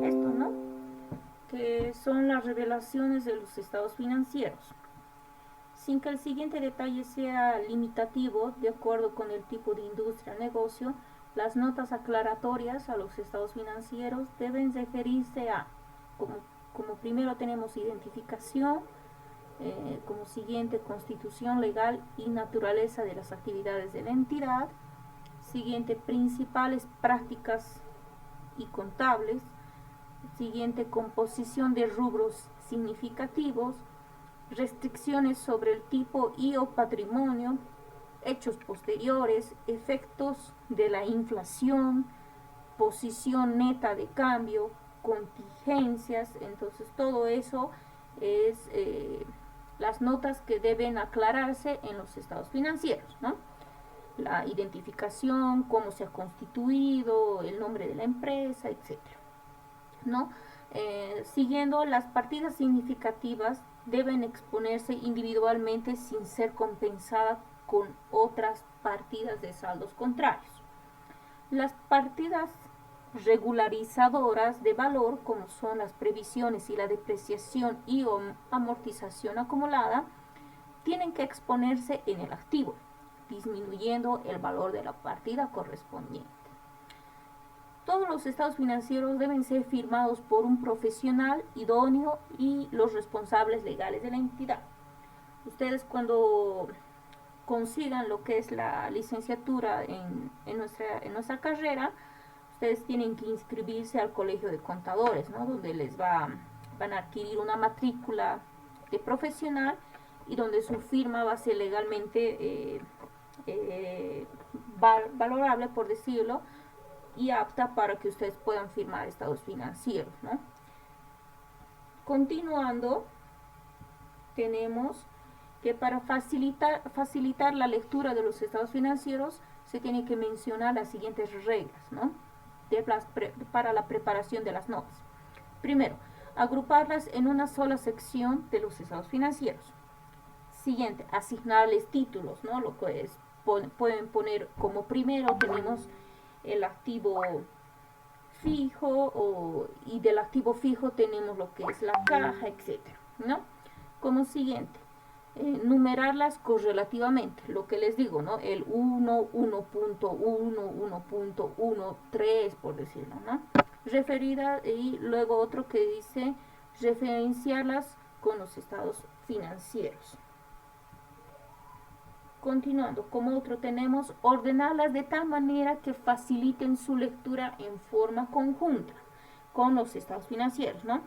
esto, ¿no? Que son las revelaciones de los estados financieros. Sin que el siguiente detalle sea limitativo, de acuerdo con el tipo de industria o negocio, las notas aclaratorias a los estados financieros deben referirse a, como primero tenemos identificación, como siguiente constitución legal y naturaleza de las actividades de la entidad, siguiente principales prácticas y contables, siguiente composición de rubros significativos, restricciones sobre el tipo y o patrimonio, hechos posteriores, efectos de la inflación, posición neta de cambio, contingencias. Entonces todo eso es las notas que deben aclararse en los estados financieros, ¿no? La identificación, cómo se ha constituido, el nombre de la empresa, etcétera, ¿no? Siguiendo, las partidas significativas deben exponerse individualmente sin ser compensadas con otras partidas de saldos contrarios. Las partidas regularizadoras de valor, como son las previsiones y la depreciación y o amortización acumulada, tienen que exponerse en el activo, disminuyendo el valor de la partida correspondiente. Todos los estados financieros deben ser firmados por un profesional idóneo y los responsables legales de la entidad. Ustedes, cuando consigan lo que es la licenciatura en nuestra carrera, ustedes tienen que inscribirse al colegio de contadores, ¿no? Donde van a adquirir una matrícula de profesional y donde su firma va a ser legalmente valorable, por decirlo, y apta para que ustedes puedan firmar estados financieros, ¿no? Continuando, tenemos que para facilitar la lectura de los estados financieros se tiene que mencionar las siguientes reglas, ¿no? Para la preparación de las notas. Primero, agruparlas en una sola sección de los estados financieros. Siguiente, asignarles títulos, ¿no? Lo que es, pueden poner como primero tenemos el activo fijo, y del activo fijo tenemos lo que es la caja, etcétera, ¿no? Como siguiente, numerarlas correlativamente, lo que les digo, ¿no? El 1, 1.1, 1.13, por decirlo, ¿no? Referida, y luego otro que dice referenciarlas con los estados financieros. Continuando, como otro tenemos ordenarlas de tal manera que faciliten su lectura en forma conjunta con los estados financieros, ¿no?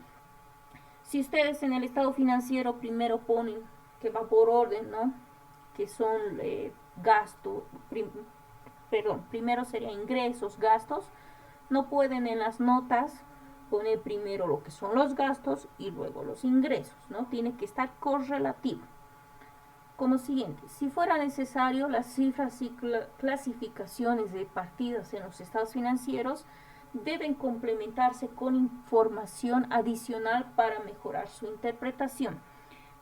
Si ustedes en el estado financiero primero ponen que va por orden, ¿no? Que son gastos, primero sería ingresos, gastos, no pueden en las notas poner primero lo que son los gastos y luego los ingresos, ¿no? Tiene que estar correlativo. Como siguiente, si fuera necesario, las cifras y clasificaciones de partidas en los estados financieros deben complementarse con información adicional para mejorar su interpretación.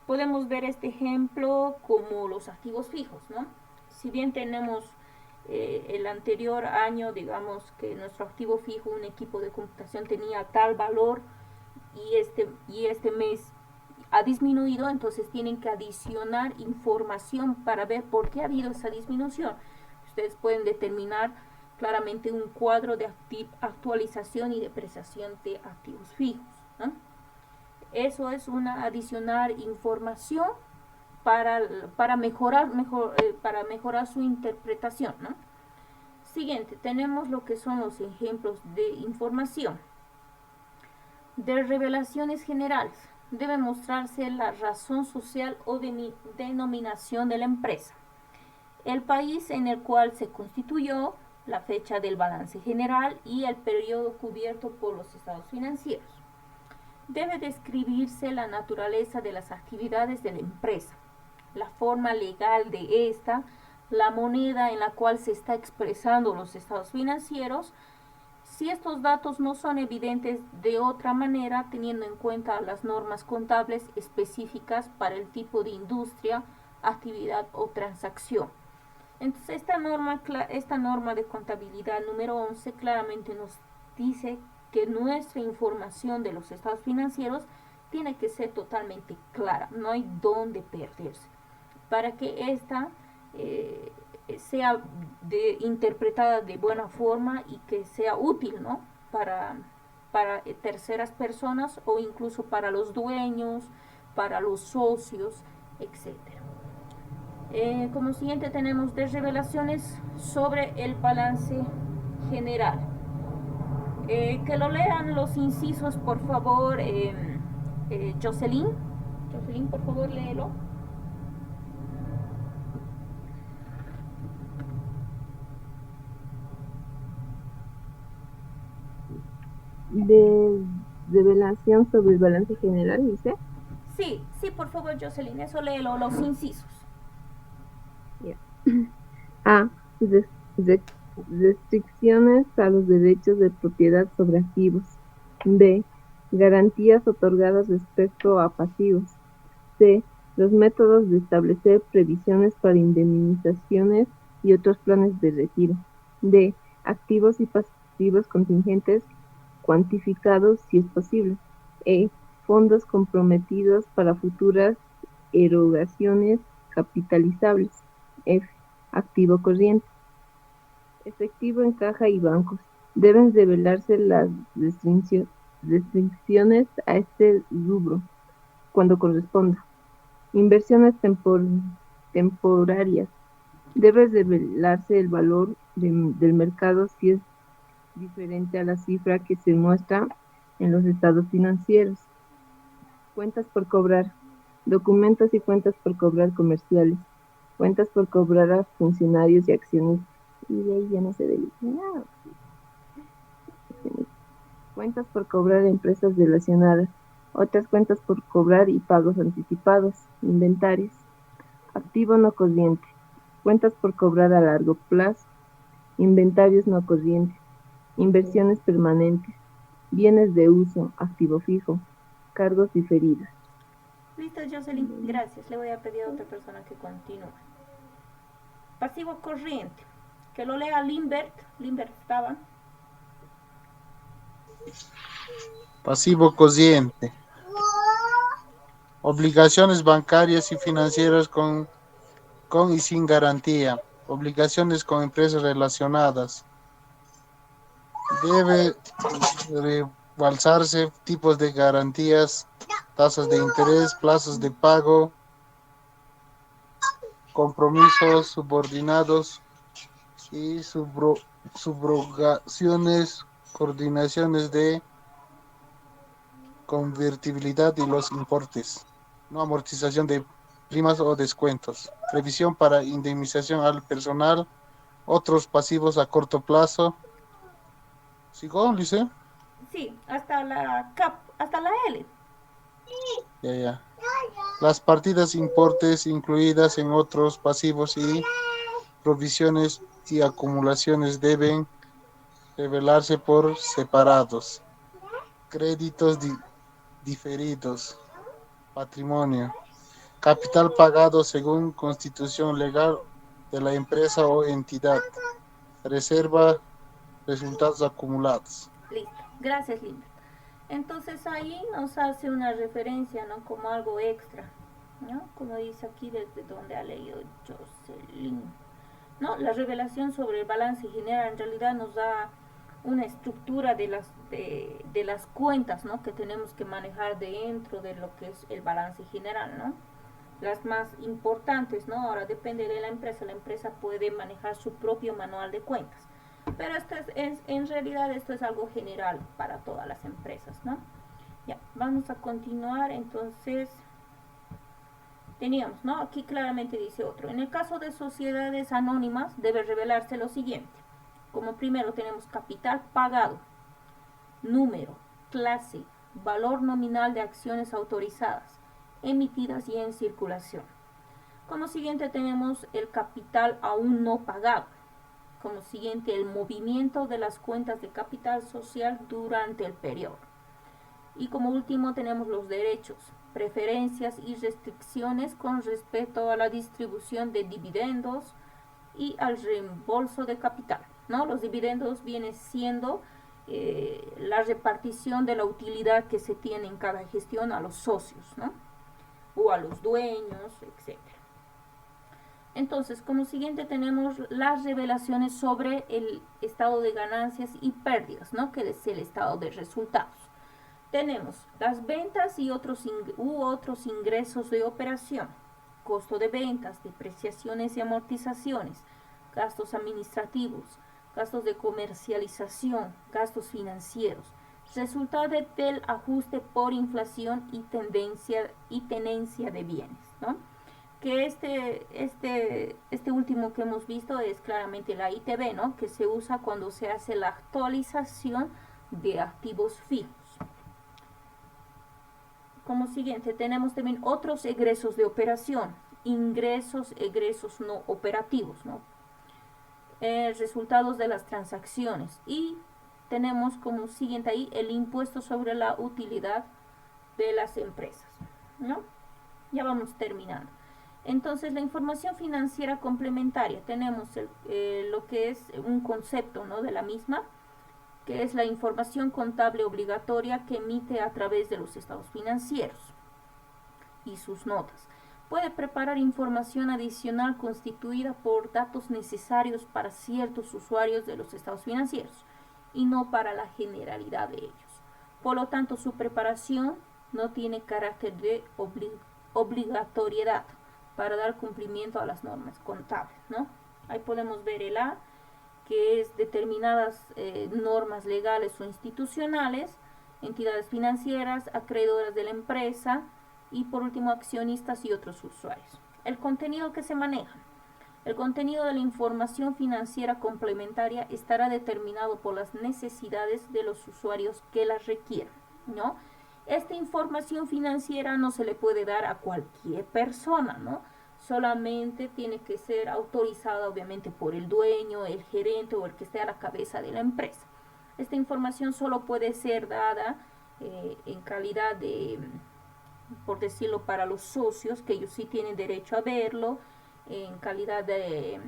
Podemos ver este ejemplo como los activos fijos, ¿no? Si bien tenemos el anterior año, digamos que nuestro activo fijo, un equipo de computación tenía tal valor y este mes ha disminuido, entonces tienen que adicionar información para ver por qué ha habido esa disminución. Ustedes pueden determinar claramente un cuadro de actualización y depreciación de activos fijos, ¿no? Eso es una adicionar información para mejorar su interpretación, ¿no? Siguiente, tenemos lo que son los ejemplos de información. De revelaciones generales, debe mostrarse la razón social o denominación de la empresa, el país en el cual se constituyó, la fecha del balance general y el periodo cubierto por los estados financieros. Debe describirse la naturaleza de las actividades de la empresa, la forma legal de esta, la moneda en la cual se está expresando los estados financieros. Si estos datos no son evidentes de otra manera, teniendo en cuenta las normas contables específicas para el tipo de industria, actividad o transacción. Entonces esta norma de contabilidad número 11 claramente nos dice que nuestra información de los estados financieros tiene que ser totalmente clara, no hay dónde perderse, para que esta sea interpretada de buena forma y que sea útil, ¿no? para terceras personas o incluso para los dueños, para los socios, etcétera. Como siguiente tenemos de revelaciones sobre el balance general. Que lo lean los incisos, por favor, Jocelyn. Jocelyn, por favor, léelo. De revelación sobre el balance general, dice. Sí, por favor, Jocelyn, eso léelo, los incisos. Yeah. A. Restricciones a los derechos de propiedad sobre activos. B. Garantías otorgadas respecto a pasivos. C. Los métodos de establecer previsiones para indemnizaciones y otros planes de retiro. D. Activos y pasivos contingentes cuantificados si es posible. E. Fondos comprometidos para futuras erogaciones capitalizables. F. Activo corriente. Efectivo en caja y bancos. Deben revelarse las restricciones a este rubro cuando corresponda. Inversiones temporarias. Debe revelarse el valor del mercado si es diferente a la cifra que se muestra en los estados financieros. Cuentas por cobrar. Documentos y cuentas por cobrar comerciales. Cuentas por cobrar a funcionarios y accionistas. Y de ahí ya no se debe nada. Cuentas por cobrar a empresas relacionadas. Otras cuentas por cobrar y pagos anticipados. Inventarios. Activo no corriente. Cuentas por cobrar a largo plazo. Inventarios no corrientes. Inversiones permanentes. Bienes de uso. Activo fijo. Cargos diferidos. Listo, Jocelyn, gracias. Le voy a pedir a otra persona que continúe. Pasivo corriente. Que lo lea Limbert. Limbert estaba. Pasivo corriente. Obligaciones bancarias y financieras con y sin garantía. Obligaciones con empresas relacionadas. Debe rebalsarse tipos de garantías, tasas de interés, plazos de pago, compromisos subordinados y subrogaciones, coordinaciones de convertibilidad y los importes, no amortización de primas o descuentos, previsión para indemnización al personal, otros pasivos a corto plazo. ¿Sigo, Lice? Sí, hasta la L. Ya. Las partidas importes incluidas en otros pasivos y provisiones y acumulaciones deben revelarse por separados. Créditos diferidos, patrimonio, capital pagado según constitución legal de la empresa o entidad, reserva, resultados acumulados. Listo, gracias, Linda. Entonces ahí nos hace una referencia, ¿no? Como algo extra, ¿no? Como dice aquí desde donde ha leído Jocelyn, ¿no? La revelación sobre el balance general en realidad nos da una estructura de las cuentas, ¿no? Que tenemos que manejar dentro de lo que es el balance general, ¿no? Las más importantes, ¿no? Ahora depende de la empresa puede manejar su propio manual de cuentas. Pero en realidad esto es algo general para todas las empresas, ¿no? Ya, vamos a continuar entonces. teníamos, ¿no? Aquí claramente dice otro. En el caso de sociedades anónimas debe revelarse lo siguiente. Como primero tenemos capital pagado, número, clase, valor nominal de acciones autorizadas, emitidas y en circulación. Como siguiente tenemos el capital aún no pagado. Como siguiente el movimiento de las cuentas de capital social durante el periodo. Y como último tenemos los derechos, preferencias y restricciones con respecto a la distribución de dividendos y al reembolso de capital, ¿no? Los dividendos vienen siendo la repartición de la utilidad que se tiene en cada gestión a los socios, ¿no? O a los dueños, etc. Entonces, como siguiente tenemos las revelaciones sobre el estado de ganancias y pérdidas, ¿no? Que es el estado de resultados. Tenemos las ventas y otros ingresos de operación, costo de ventas, depreciaciones y amortizaciones, gastos administrativos, gastos de comercialización, gastos financieros, resultado del ajuste por inflación y tenencia de bienes, ¿no? Que este último que hemos visto es claramente la ITB, ¿no? Que se usa cuando se hace la actualización de activos fijos. Como siguiente tenemos también otros egresos de operación, ingresos, egresos no operativos, ¿no? Resultados de las transacciones, y tenemos como siguiente ahí el impuesto sobre la utilidad de las empresas, ¿no? Ya vamos terminando. Entonces, la información financiera complementaria, tenemos lo que es un concepto, ¿no? De la misma, que es la información contable obligatoria que emite a través de los estados financieros y sus notas. Puede preparar información adicional constituida por datos necesarios para ciertos usuarios de los estados financieros y no para la generalidad de ellos. Por lo tanto, su preparación no tiene carácter de obligatoriedad para dar cumplimiento a las normas contables, ¿no? Ahí podemos ver el A, que es determinadas normas legales o institucionales, entidades financieras, acreedoras de la empresa y por último accionistas y otros usuarios. El contenido que se maneja. El contenido de la información financiera complementaria estará determinado por las necesidades de los usuarios que las requieran, ¿no? Esta información financiera no se le puede dar a cualquier persona, ¿no? Solamente tiene que ser autorizada obviamente por el dueño, el gerente o el que esté a la cabeza de la empresa. Esta información solo puede ser dada en calidad de, por decirlo, para los socios, que ellos sí tienen derecho a verlo, en calidad de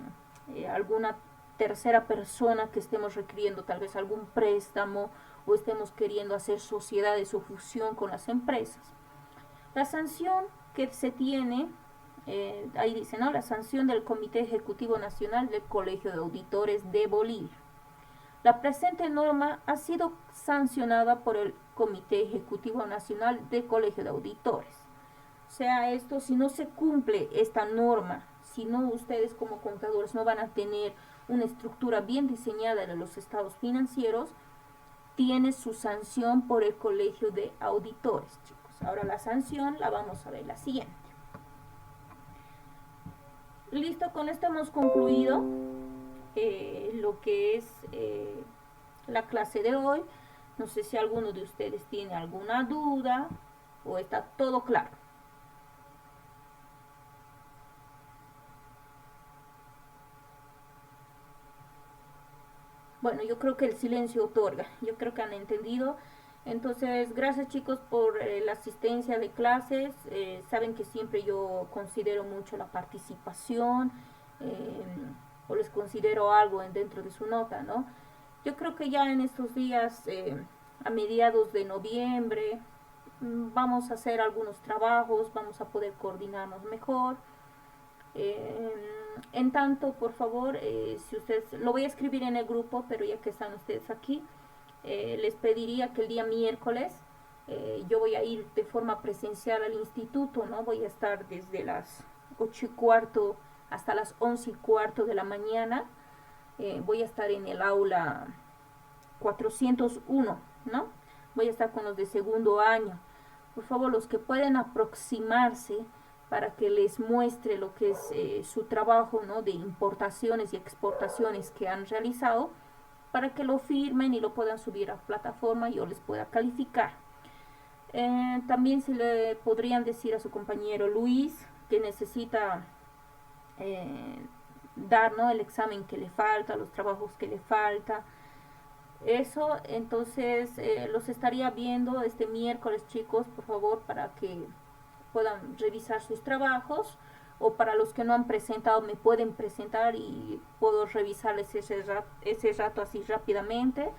alguna tercera persona que estemos requiriendo tal vez algún préstamo o estemos queriendo hacer sociedades o fusión con las empresas. La sanción que se tiene, ahí dice, ¿no? La sanción del Comité Ejecutivo Nacional del Colegio de Auditores de Bolivia. La presente norma ha sido sancionada por el Comité Ejecutivo Nacional del Colegio de Auditores. O sea, esto, si no se cumple esta norma, si no, ustedes como contadores no van a tener una estructura bien diseñada de los estados financieros, tiene su sanción por el Colegio de Auditores, chicos. Ahora la sanción la vamos a ver la siguiente. Listo, con esto hemos concluido lo que es la clase de hoy. No sé si alguno de ustedes tiene alguna duda o está todo claro. Bueno, yo creo que el silencio otorga. Yo creo que han entendido. Entonces, gracias chicos por la asistencia de clases. Saben que siempre yo considero mucho la participación o les considero algo dentro de su nota, ¿no? Yo creo que ya en estos días, a mediados de noviembre, vamos a hacer algunos trabajos, vamos a poder coordinarnos mejor. En tanto, por favor, si ustedes, lo voy a escribir en el grupo, pero ya que están ustedes aquí, les pediría que el día miércoles yo voy a ir de forma presencial al instituto, ¿no? Voy a estar desde las 8:15 hasta las 11:15 de la mañana. Voy a estar en el aula 401, ¿no? Voy a estar con los de segundo año. Por favor, los que pueden aproximarse para que les muestre lo que es su trabajo, ¿no? De importaciones y exportaciones que han realizado, para que lo firmen y lo puedan subir a plataforma y yo les pueda calificar. También se le podrían decir a su compañero Luis que necesita dar, ¿no? El examen que le falta, los trabajos que le falta. Eso, entonces los estaría viendo este miércoles, chicos, por favor, para que puedan revisar sus trabajos, o para los que no han presentado me pueden presentar y puedo revisarles ese rato así rápidamente.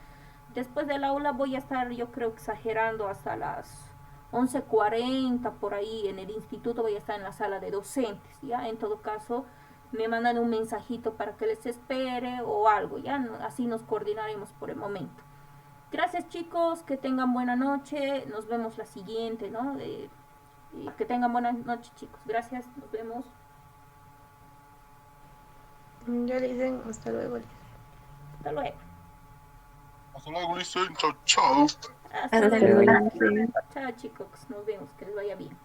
Después del aula voy a estar, yo creo, exagerando hasta las 11:40 por ahí en el instituto, voy a estar en la sala de docentes, ¿ya? En todo caso, me mandan un mensajito para que les espere o algo, ¿ya? Así nos coordinaremos por el momento. Gracias, chicos, que tengan buena noche, nos vemos la siguiente, ¿no? Y que tengan buena noche, chicos. Gracias, nos vemos. Ya le dicen hasta luego. Hasta luego. Hasta luego, Listen. Chao, chao. Hasta luego. Chao, chicos, nos vemos, que les vaya bien.